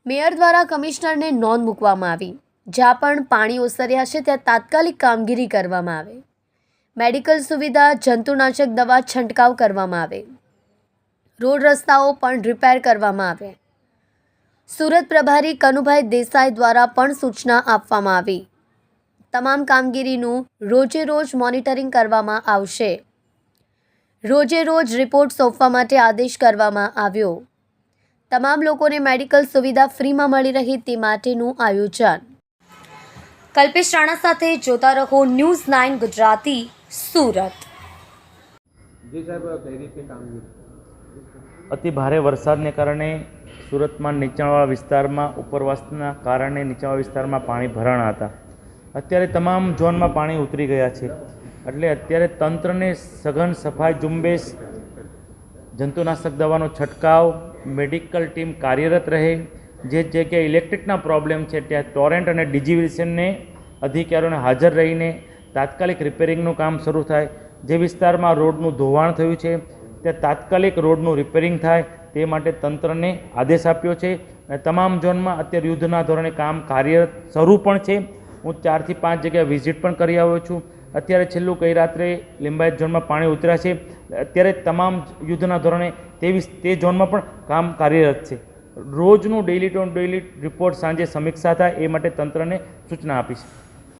Mayor દ્વારા કમિશનરને નોંધ મૂકવામાં આવી। જ્યાં પણ પાણી ઓસર્યા છે ત્યાં તાત્કાલિક કામગીરી કરવામાં આવે, મેડિકલ સુવિધા, જંતુનાશક દવા છંટકાવ કરવામાં આવે, રોડ રસ્તાઓ પણ રિપેર કરવામાં આવે। સુરત પ્રભારી કનુભાઈ દેસાઈ દ્વારા પણ સૂચના આપવામાં આવી। તમામ કામગીરીનું રોજે રોજ મોનિટરિંગ કરવામાં આવશે। રોજે રોજ રિપોર્ટ સોંપવા માટે આદેશ કરવામાં આવ્યો। તમામ લોકોને મેડિકલ સુવિધા ફ્રીમાં મળી રહે તે માટેનું આયોજન। કલ્પેશ રાણા સાથે જોતા રહો ન્યૂઝ 9 ગુજરાતી, સુરત। અતિ ભારે વરસાદને કારણે સુરતમાં નીચાણવાળા વિસ્તારમાં ઉપરવાસના કારણે નીચાણવાળા વિસ્તારમાં પાણી ભરાણા હતા। અત્યારે તમામ ઝોનમાં પાણી ઉતરી ગયા છે, એટલે અત્યારે તંત્રને સઘન સફાઈ ઝુંબેશ, જંતુનાશક દવાનો છંટકાવ, મેડિકલ ટીમ કાર્યરત રહે। જે જગ્યાએ ઇલેક્ટ્રિકના પ્રોબ્લેમ છે ત્યાં ટોરેન્ટ અને ડિજીવિશનને અધિકારીઓને હાજર રહીને તાત્કાલિક રિપેરિંગનું કામ શરૂ થાય। જે વિસ્તારમાં રોડનું ધોવાણ થયું છે ત્યાં તાત્કાલિક રોડનું રિપેરિંગ થાય તે માટે તંત્રને આદેશ આપ્યો છે અને તમામ ઝોનમાં અત્યારે યુદ્ધના ધોરણે કામ કાર્યરત શરૂ પણ છે। હું 4 થી 5 જગ્યાએ વિઝિટ પણ કરી આવ્યો છું। અત્યારે છેલ્લું ગઈ રાત્રે લિંબાયત ઝોનમાં પાણી ઉતર્યા છે, અત્યારે તમામ યુદ્ધના ધોરણે તે ઝોનમાં પણ કામ કાર્યરત છે। રોજનું ડેઇલી ટુ ડેઇલી રિપોર્ટ સાંજે સમીક્ષા થાય એ માટે તંત્રને સૂચના આપી છે।